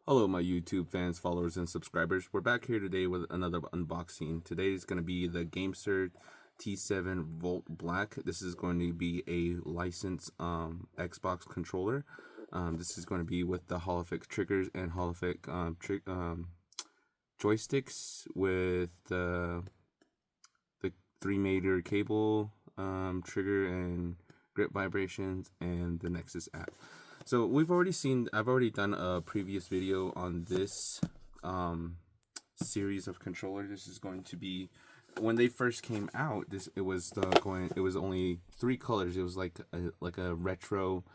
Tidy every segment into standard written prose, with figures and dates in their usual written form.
Hello, my YouTube fans, followers, and subscribers. We're back here today with another unboxing. Today is going to be the Gamesir T7 VoltBlack. This is going to be a licensed Xbox controller. This is going to be with the holophonic triggers and holophonic joysticks with the 3-meter cable, trigger and grip vibrations, and the Nexus app. So I've already done a previous video on this series of controllers. This is going to be, when they first came out, it was only 3 colors. It was like a retro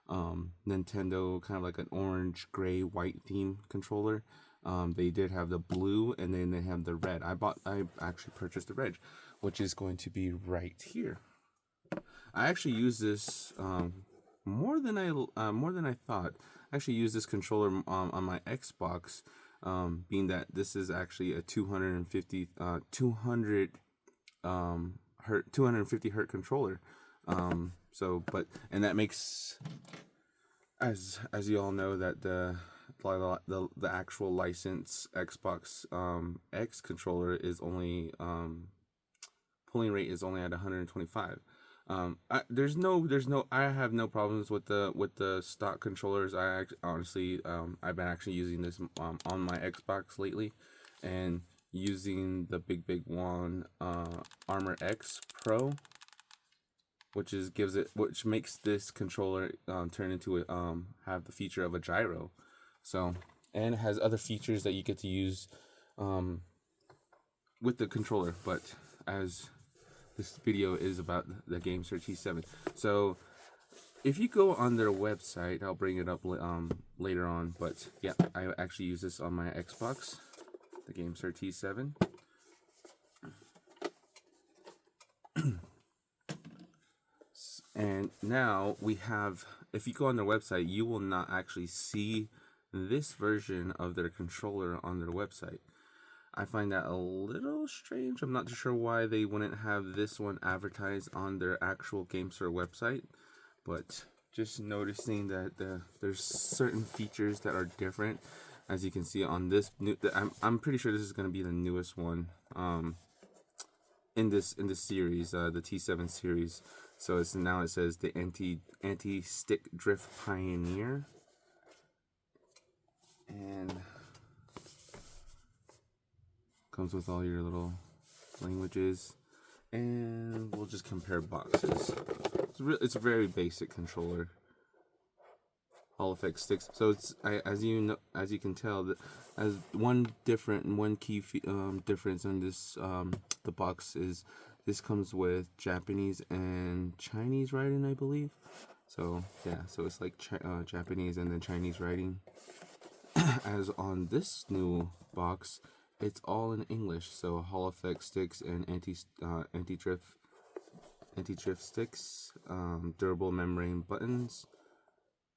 Nintendo, kind of like an orange, gray, white theme controller. They did have the blue, and then they have the red. I actually purchased the red, which is going to be right here. I actually use this more than I thought. I actually use this controller on my Xbox, being that this is actually a 250 hertz controller. And that makes, as you all know, that the actual licensed Xbox X controller is only pulling rate is only at 125. I have no problems with the stock controllers. Honestly, I've been actually using this on my Xbox lately, and using the big one, Armor X Pro, which makes this controller turn into have the feature of a gyro. So, and it has other features that you get to use with the controller. But as this video is about the Gamesir T7. So if you go on their website, I'll bring it up later on. But yeah, I actually use this on my Xbox, the Gamesir T7. And now we have, if you go on their website, you will not actually see this version of their controller on their website. I find that a little strange. I'm not too sure why they wouldn't have this one advertised on their actual Gamesir website, but just noticing that there's certain features that are different, as you can see on this new. I'm pretty sure this is going to be the newest one in this series, the T7 series. So it says the anti stick drift pioneer, and comes with all your little languages, and we'll just compare boxes. It's a very basic controller. Holophonic sticks. So it's as you can tell, that as one key difference in this the box is this comes with Japanese and Chinese writing, I believe. So yeah, so it's like Japanese and then Chinese writing. As on this new box, it's all in English. So holophonic sticks and anti-drift sticks, durable membrane buttons,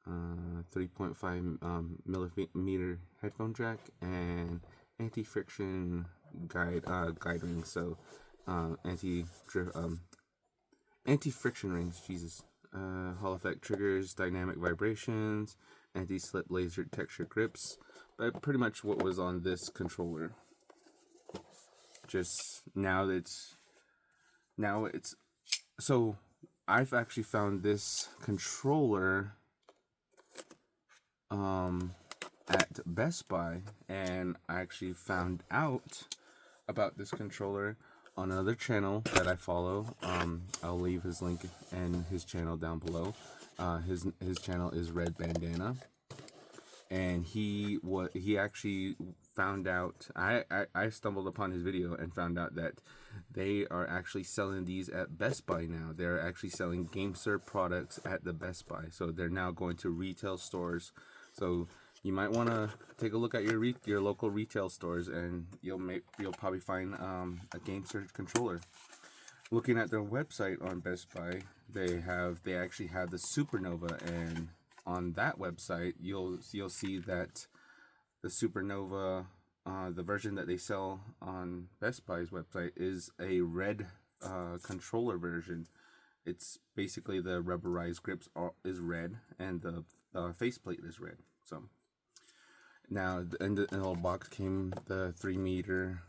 3.5 millimeter headphone jack, and anti-friction guide rings. So anti-friction rings. Jesus. Holophonic triggers, dynamic vibrations, anti-slip laser texture grips. But pretty much what was on this controller. Just now it's so I've actually found this controller at Best Buy, and I actually found out about this controller on another channel that I follow. I'll leave his link and his channel down below. His channel is Red Bandana, and he actually found out, I stumbled upon his video and found out that they are actually selling these at Best Buy now. They're actually selling Gamesir products at the Best Buy. So they're now going to retail stores. So you might want to take a look at your local retail stores, and you'll probably find a Gamesir controller. Looking at their website on Best Buy, they actually have the Supernova, and on that website you'll see that the Supernova, the version that they sell on Best Buy's website, is a red controller version. It's basically the rubberized grips is red, and the faceplate is red. So Now in the little box came the 3-meter,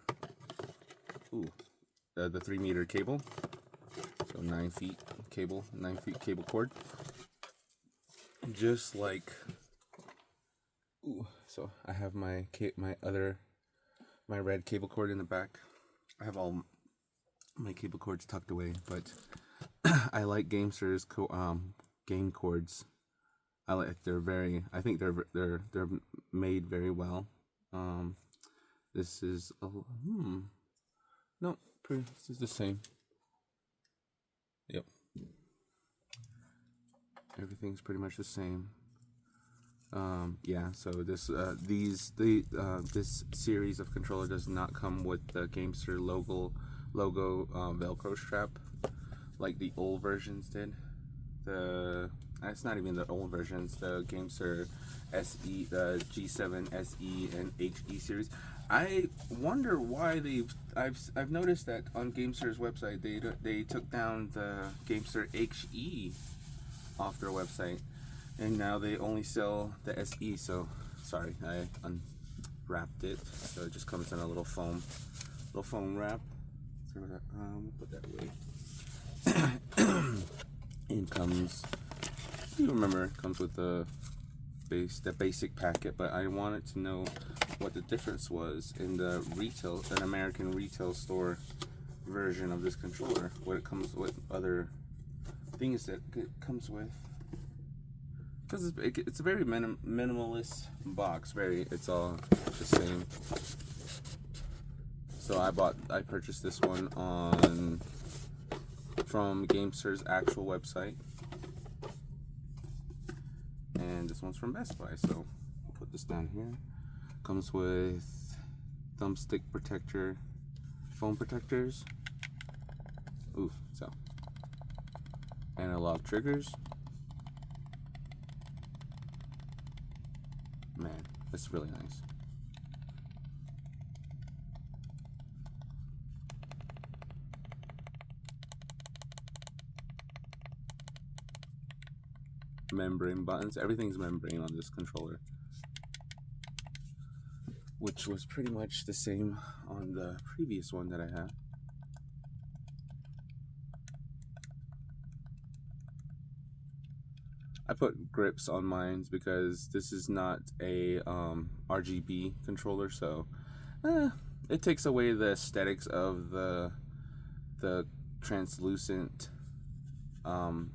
the 3-meter cable. So 9 feet cable, 9 feet cable cord. Just like, so I have my red cable cord in the back. I have all my cable cords tucked away, but I like Gamesir's game cords. I think they're made very well. This is no, this is the same. Yep, everything's pretty much the same. Yeah, so this this series of controller does not come with the Gamesir logo Velcro strap like the old versions did. It's not even the old versions. The Gamesir SE, the G7 SE and HE series. I wonder why I've noticed that on Gamesir's website they took down the Gamesir HE off their website, and now they only sell the SE. So sorry, I unwrapped it. So it just comes in a little foam wrap. So we'll put that away. It comes. You remember it comes with the basic packet, but I wanted to know what the difference was in the an American retail store version of this controller. What it comes with, other things that it comes with. Because it's a very minimalist box. It's all the same. So I purchased this one from Gamesir's actual website. And this one's from Best Buy, so I'll put this down here. Comes with thumbstick protector, foam protectors. So analog triggers. Man, that's really nice. Membrane buttons. Everything's membrane on this controller, which was pretty much the same on the previous one that I had. I put grips on mine because this is not a RGB controller, so it takes away the aesthetics of the translucent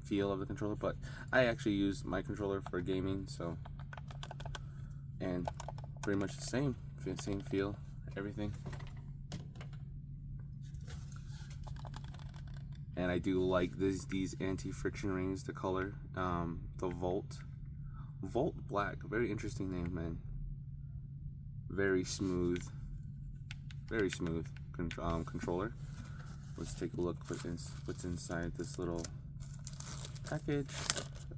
feel of the controller. But I actually use my controller for gaming, so, and pretty much the same feel, everything. And I do like these anti-friction rings, the color, the VoltBlack, very interesting name, man. Very smooth controller. Let's take a look what's inside this little package.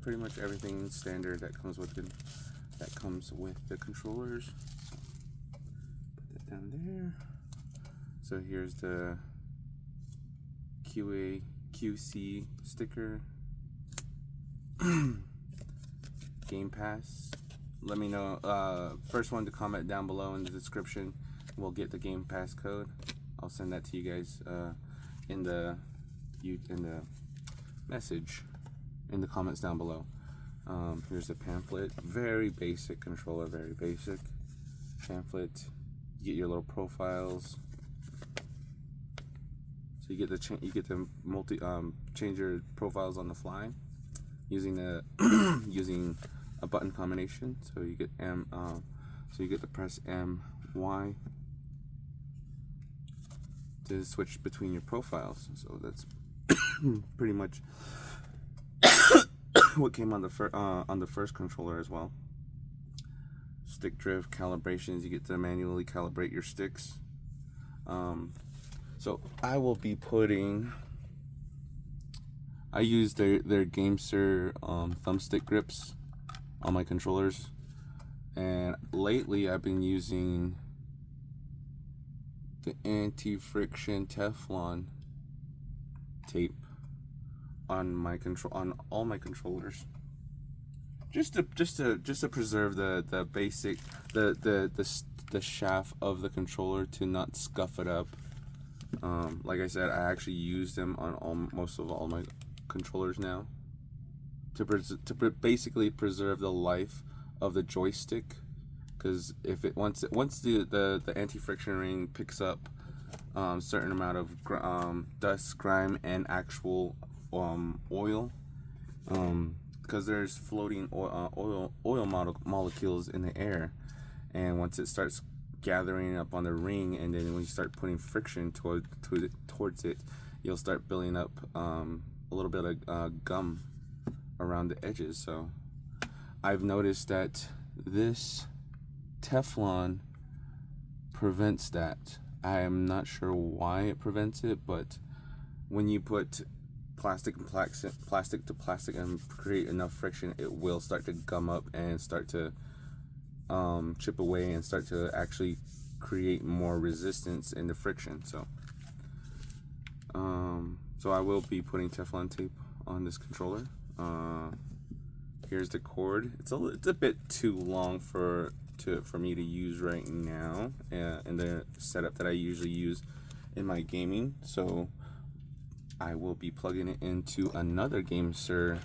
Pretty much everything standard that comes with the controllers. Put that down there. So here's the QC sticker. Game Pass. Let me know. First one to comment down below in the description will get the Game Pass code. I'll send that to you guys in the message in the comments down below. Here's the pamphlet. Very basic controller. Very basic pamphlet. You get your little profiles. So you get the change your profiles on the fly using using a button combination. So you get so you get to press MY to switch between your profiles. So that's pretty much what came on the first controller as well. Stick drift calibrations. You get to manually calibrate your sticks. So I will be putting. I use their Gamesir thumbstick grips on my controllers, and lately I've been using the anti-friction Teflon tape on all my controllers, just to preserve the basic the shaft of the controller to not scuff it up. Like I said, I actually use them on most of all my controllers now to basically preserve the life of the joystick, because if it once the anti-friction ring picks up certain amount of dust, grime, and actual oil, because there's floating oil molecules in the air, and once it starts gathering up on the ring, and then when you start putting friction towards it, you'll start building up a little bit of gum around the edges. So I've noticed that this Teflon prevents that. I am not sure why it prevents it, but when you put plastic to plastic and create enough friction, it will start to gum up and start to chip away and start to actually create more resistance in the friction. So I will be putting Teflon tape on this controller. Here's the cord. It's a bit too long for me to use right now in the setup that I usually use in my gaming. So I will be plugging it into another Gamesir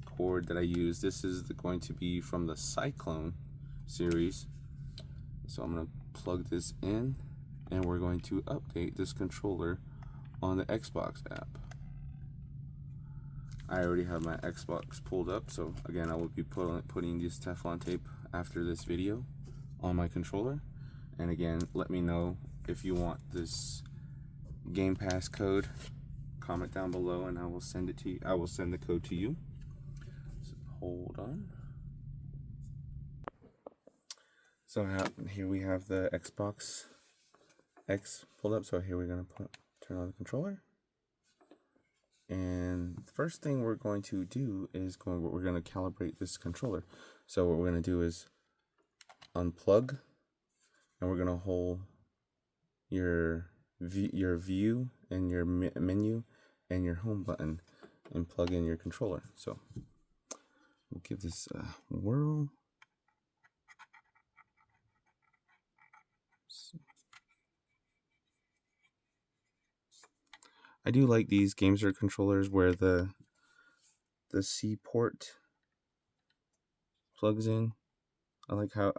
cord that I use. This is going to be from the Cyclone series. So I'm going to plug this in, and we're going to update this controller on the Xbox app. I already have my Xbox pulled up, so again, I will be putting this Teflon tape after this video on my controller. And again, let me know if you want this Game Pass code. Comment down below, and I will send it to you. I will send the code to you. So hold on. So here we have the Xbox X pulled up. So here we're gonna turn on the controller. And the first thing we're going to do is we're going to calibrate this controller. So what we're going to do is unplug, and we're going to hold your view and your menu and your home button and plug in your controller. So we'll give this a whirl. I do like these Gamesir controllers where the C port plugs in. I like how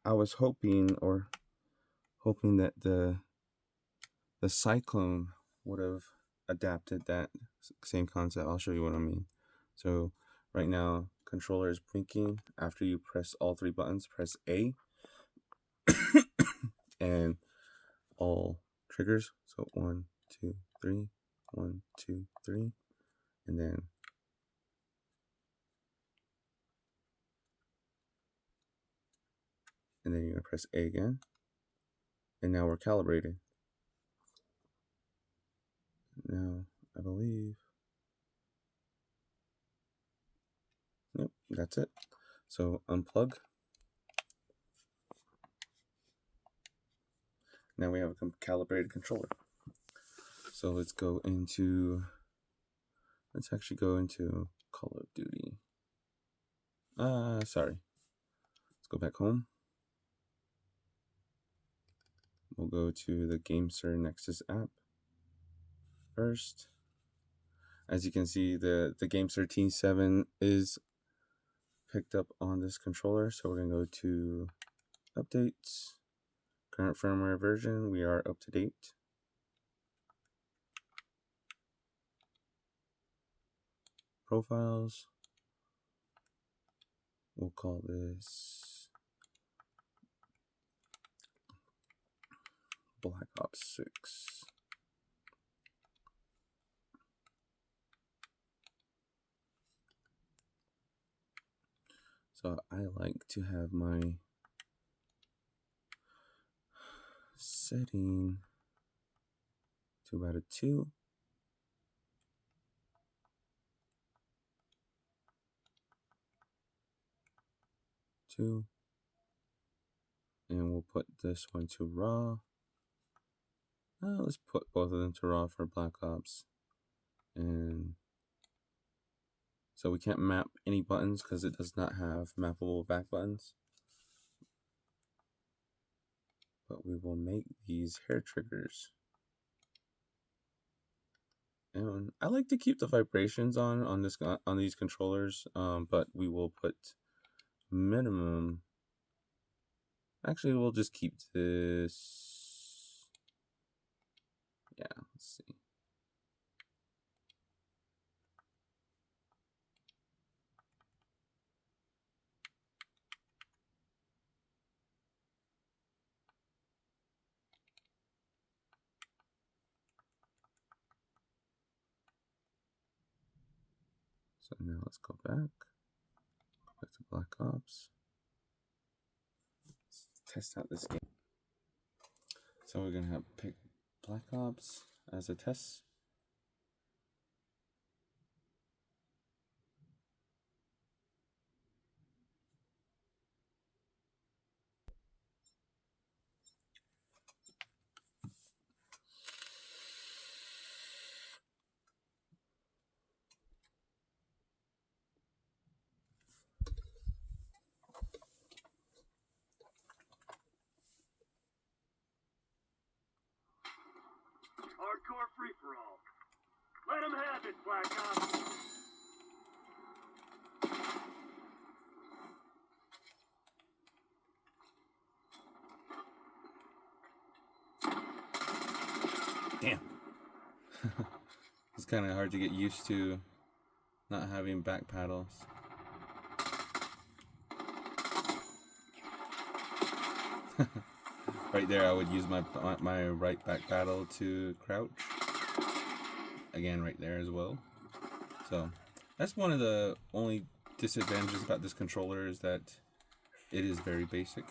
I was hoping that the Cyclone would have adapted that same concept. I'll show you what I mean. So right now, controller is blinking. After you press all three buttons, press A and all triggers. So 1, 2, 3, 1, 2, 3, and then you're gonna press A again, and now we're calibrated. Now I believe, yep, that's it. So unplug. Now we have a calibrated controller. So let's actually go into Call of Duty. Sorry. Let's go back home. We'll go to the Gamesir Nexus app first. As you can see, the Gamesir T7 is picked up on this controller. So we're going to go to Updates, Current Firmware Version. We are up to date. Profiles. We'll call this Black Ops 6. So I like to have my setting to about a 2. And we'll put this one to raw. Let's put both of them to raw for Black Ops and So we can't map any buttons because it does not have mappable back buttons. But we will make these hair triggers. And I like to keep the vibrations on these controllers, but we will put minimum. Actually, we'll just keep this. Yeah, let's see. So now let's go back to Black Ops. Let's test out this game. So we're gonna pick Black Ops as a test. Hardcore free-for-all. Let them have it, Black Ops. Damn. It's kind of hard to get used to not having back paddles. Right there, I would use my right back paddle to crouch. Again, right there as well. So that's one of the only disadvantages about this controller, is that it is very basic.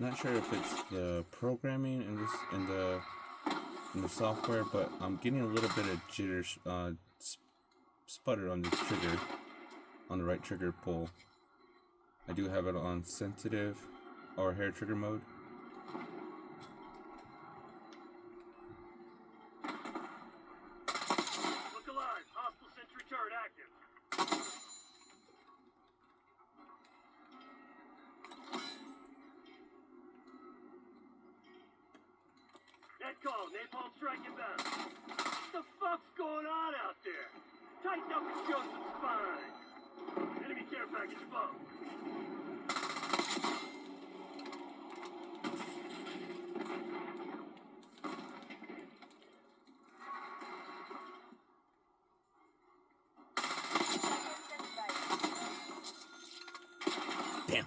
Not sure if it's the programming in the software, but I'm getting a little bit of jitter, sputter on this trigger, on the right trigger pull. I do have it on sensitive or hair trigger mode. Look alive. Hostile sentry turret active. Net call. Napalm strike inbound. What the fuck's going on out there? Tighten up and show some spine. Enemy care package above. Damn.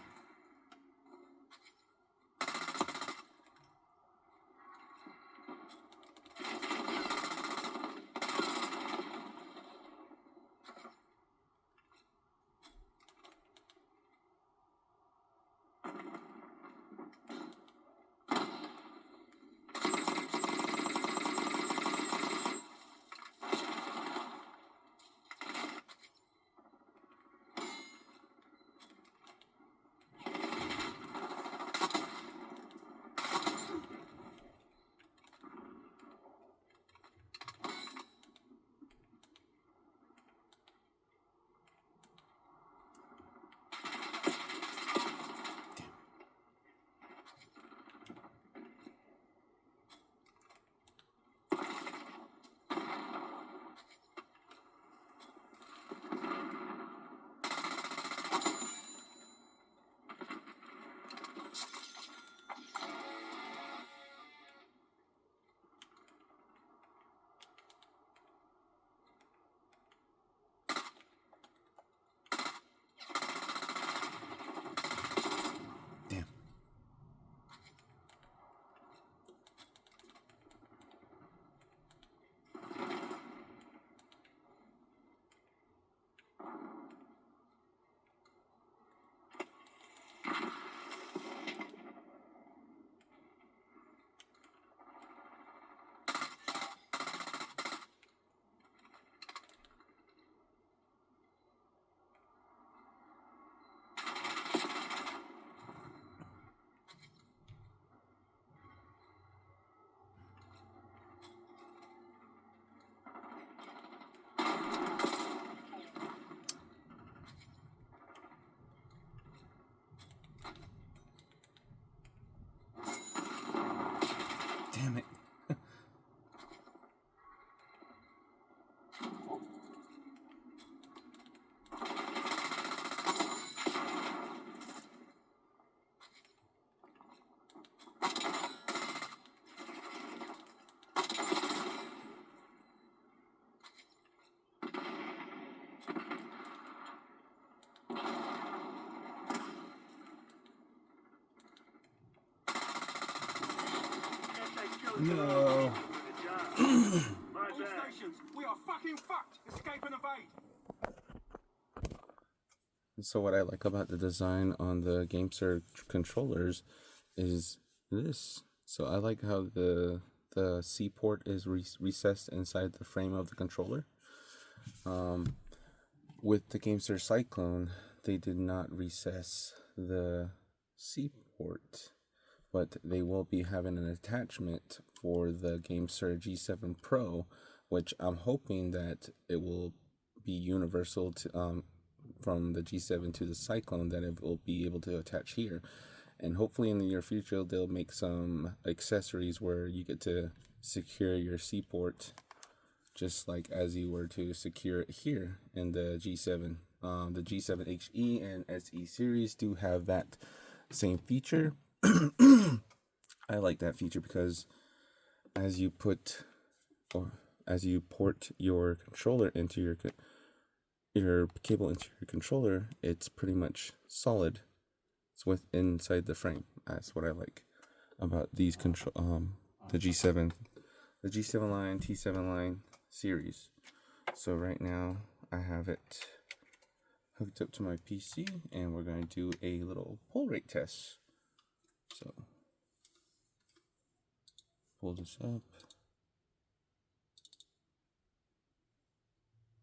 No. Good job. My All bad. stations, we are fucking fucked. Escape and evade. So what I like about the design on the Gamesir controllers is this. So I like how the C port is recessed inside the frame of the controller. With the Gamesir Cyclone, they did not recess the C port, but they will be having an attachment for the Gamesir G7 Pro, which I'm hoping that it will be universal to from the G7 to the Cyclone, that it will be able to attach here. And hopefully in the near future they'll make some accessories where you get to secure your C port just like as you were to secure it here in the G7. The G7 HE and SE series do have that same feature. I like that feature because as you put or as you port your controller into your cable into your controller, it's pretty much solid. It's with inside the frame. That's what I like about these the G7 line, T7 line series. So right now I have it hooked up to my PC and we're going to do a little pull rate test. So pull this up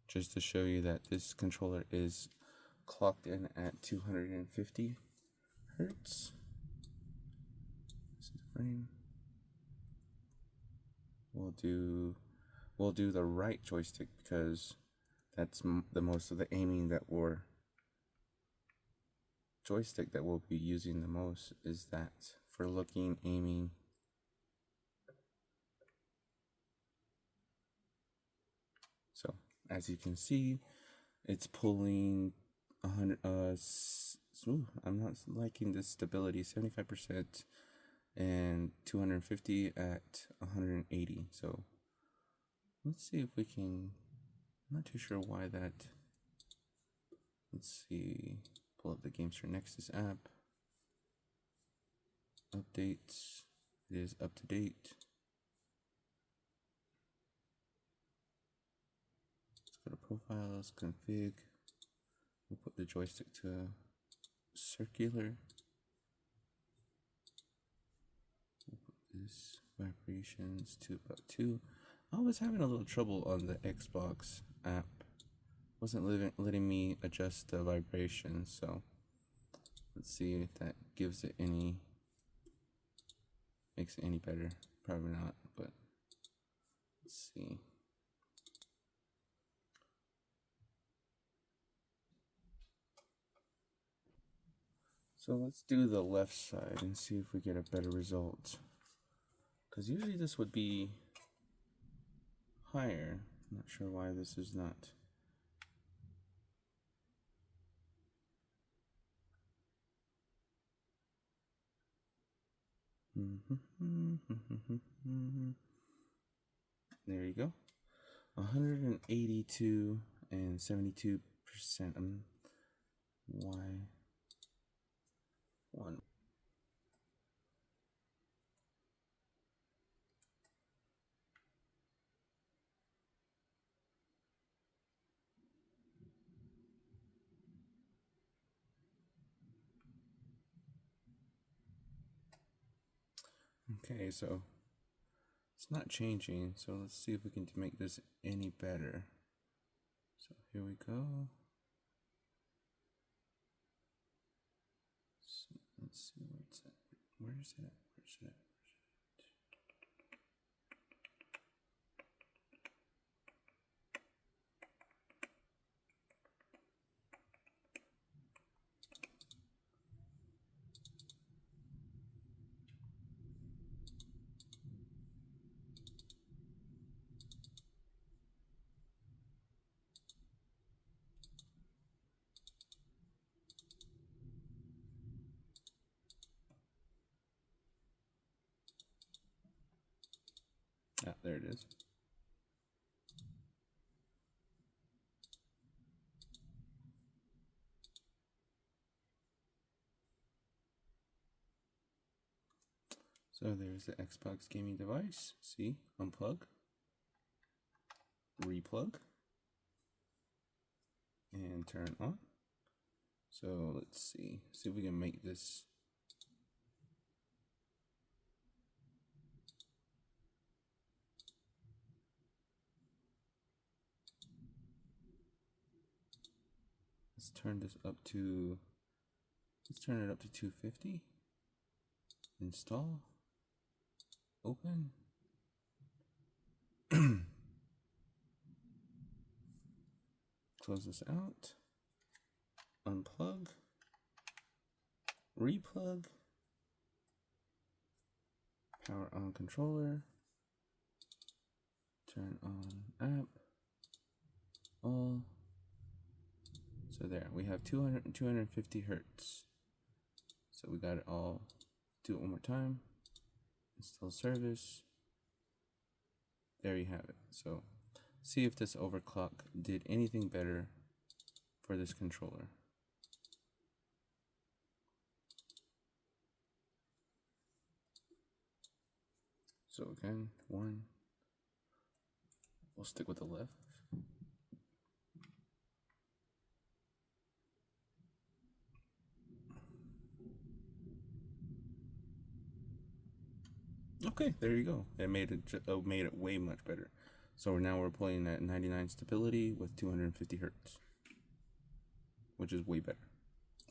just to show you that this controller is clocked in at 250 hertz. This is the frame. We'll do the right joystick because that's the most of the aiming that we're joystick that we'll be using the most is that for looking, aiming. So as you can see, it's pulling 100. I'm not liking this stability. 75% and 250 at 180. So let's see if we can. I'm not too sure why that. Let's see. Pull up the Gamesir Nexus app. Updates. It is up to date. Let's go to profiles, config. We'll put the joystick to circular. We'll put this vibrations to about 2. I was having a little trouble on the Xbox app. Wasn't letting me adjust the vibration, so let's see if that gives it any, makes it any better. Probably not, but let's see. So let's do the left side and see if we get a better result. Because usually this would be higher. I'm not sure why this is not. There you go. 182 and 72%. Why? 1. Okay, so it's not changing, so let's see if we can make this any better. So here we go. Let's see where it's at. Where is it at? Where is it at? Ah, there it is. So there's the Xbox gaming device. See, unplug, replug, and turn on. So let's see if we can make this. Let's turn this up to, let's turn it up to 250. Install, open. Close this out, unplug, replug, power on controller, turn on app, all. So there, we have 250 hertz. So we got it all. Do it one more time. Install service. There you have it. So see if this overclock did anything better for this controller. So again, one. We'll stick with the left. Okay, there you go. It made it way much better. So now we're playing at 99 stability with 250 hertz, which is way better.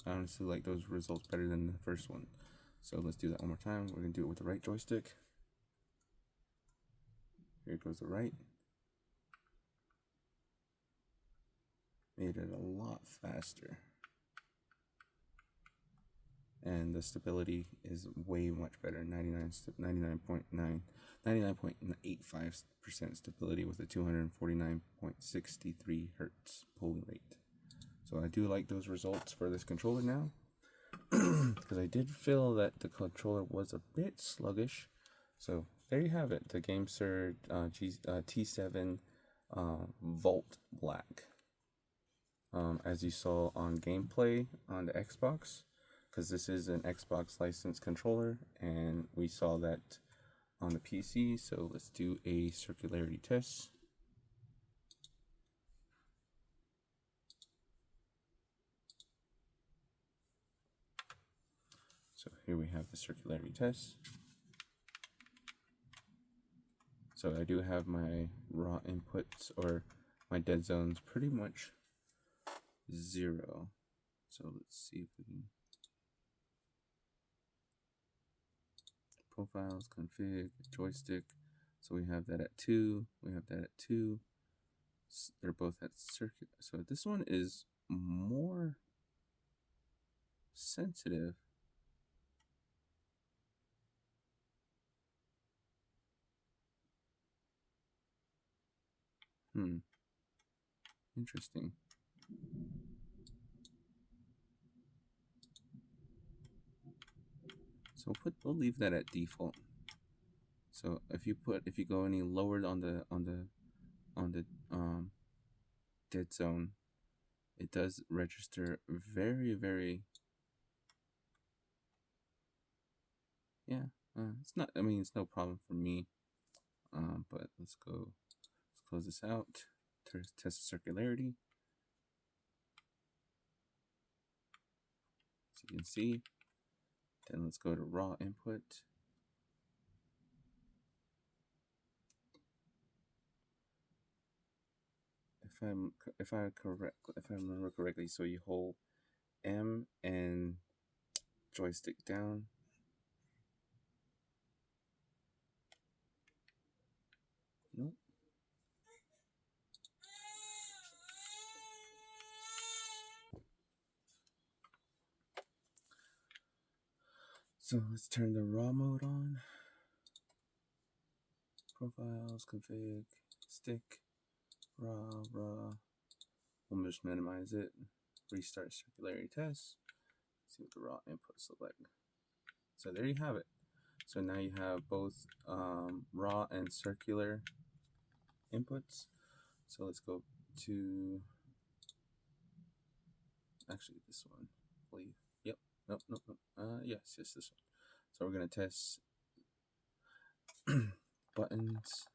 I honestly like those results better than the first one. So let's do that one more time. We're gonna do it with the right joystick. Here goes the right. Made it a lot faster. And the stability is way much better. 99.85% stability with a 249.63 hertz polling rate. So I do like those results for this controller now, because I did feel that the controller was a bit sluggish. So there you have it, the Gamesir T7 VoltBlack. As you saw on gameplay on the Xbox, because this is an Xbox licensed controller, and we saw that on the PC. So let's do a circularity test. So here we have the circularity test. So I do have my raw inputs, or my dead zones, pretty much 0. So let's see if we can. Profiles, config, joystick. So we have that at 2. We have that at 2. They're both at circuit. So this one is more sensitive. Interesting. So we'll leave that at default. So if you go any lower on the dead zone, it does register very, very. Yeah, it's not. I mean, it's no problem for me. But let's close this out. Test circularity. So you can see. Then let's go to raw input. If I remember correctly, so you hold M and joystick down. Nope. So let's turn the raw mode on. Profiles, config, stick, raw. We'll just minimize it. Restart circularity test. See what the raw inputs look like. So there you have it. So now you have both raw and circular inputs. So let's go to actually this one, I believe. Yep. Nope. Yes, this one. So we're gonna test buttons,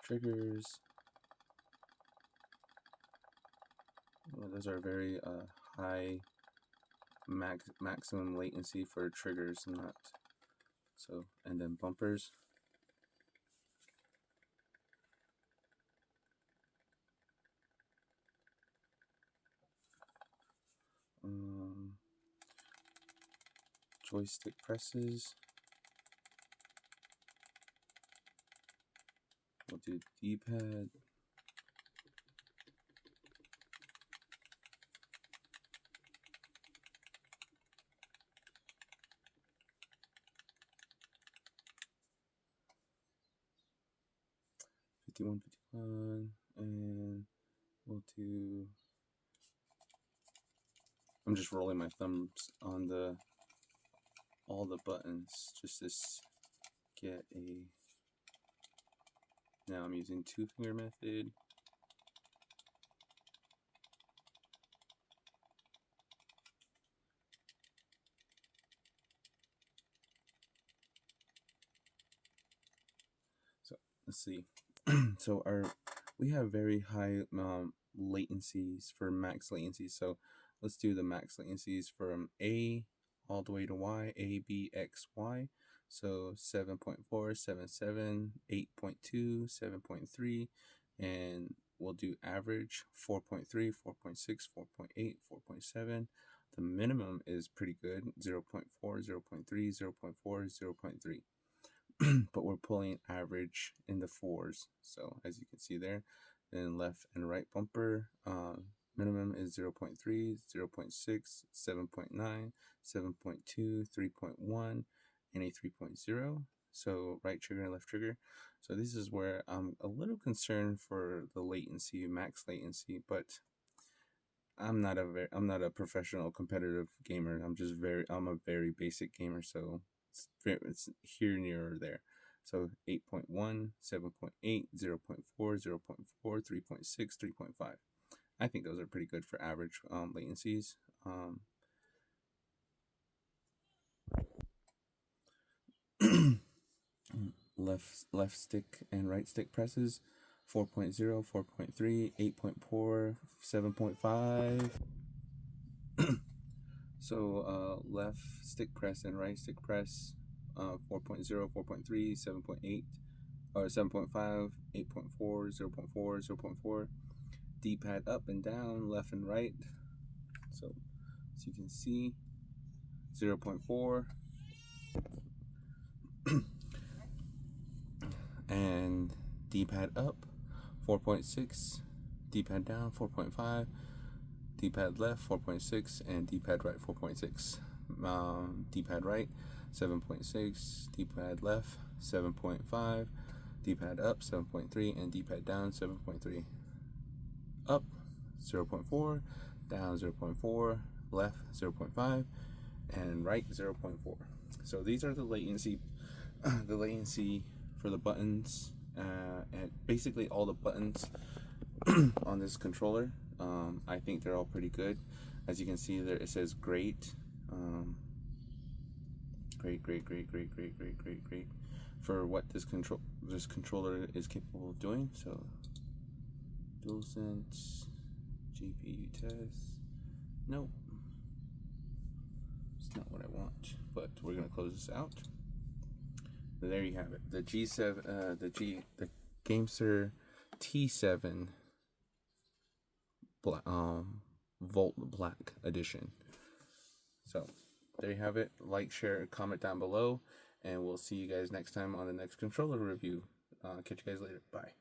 triggers. Well, those are very high maximum latency for triggers, not so. And then bumpers. Joystick presses. We'll do D-pad. '51, '51, and we'll do. I'm just rolling my thumbs on all the buttons just to get a. Now I'm using 2-finger method. So let's see. So we have very high latencies for max latencies. So let's do the max latencies from A all the way to Y, A, B, X, Y. So 7.4, 7.7, 8.2, 7.3, and we'll do average 4.3, 4.6, 4.8, 4.7. The minimum is pretty good, 0.4, 0.3, 0.4, 0.3. But we're pulling average in the 4s. So as you can see there, then left and right bumper, minimum is 0.3, 0.6, 7.9, 7.2, 3.1, and a 3.0. So right trigger and left trigger. So this is where I'm a little concerned for the latency, max latency, but I'm not a professional competitive gamer. I'm a very basic gamer, so it's here, near, or there. So 8.1, 7.8, 0.4, 0.4, 3.6, 3.5. I think those are pretty good for average latencies. Left stick and right stick presses, 4.0, 4.3, 8.4, 7.5. So left stick press and right stick press, 4.0, 4.3, 7.8, or 7.5, 8.4, 0.4, 0.4. D-pad up and down, left and right. So as you can see, 0.4. And D-pad up, 4.6. D-pad down, 4.5. D-pad left, 4.6, and D-pad right, 4.6. D-pad right, 7.6. D-pad left, 7.5. D-pad up, 7.3, and D-pad down, 7.3. Up, 0.4, down 0.4, left 0.5, and right 0.4. So these are the latency for the buttons, and basically all the buttons on this controller. I think they're all pretty good. As you can see there, it says great, great for what this controller is capable of doing. So DualSense GPU test. Nope, it's not what I want. But we're gonna close this out. There you have it. The the Gamesir T7 VoltBlack edition. So there you have it. Like, share, comment down below, and we'll see you guys next time on the next controller review. Catch you guys later. Bye.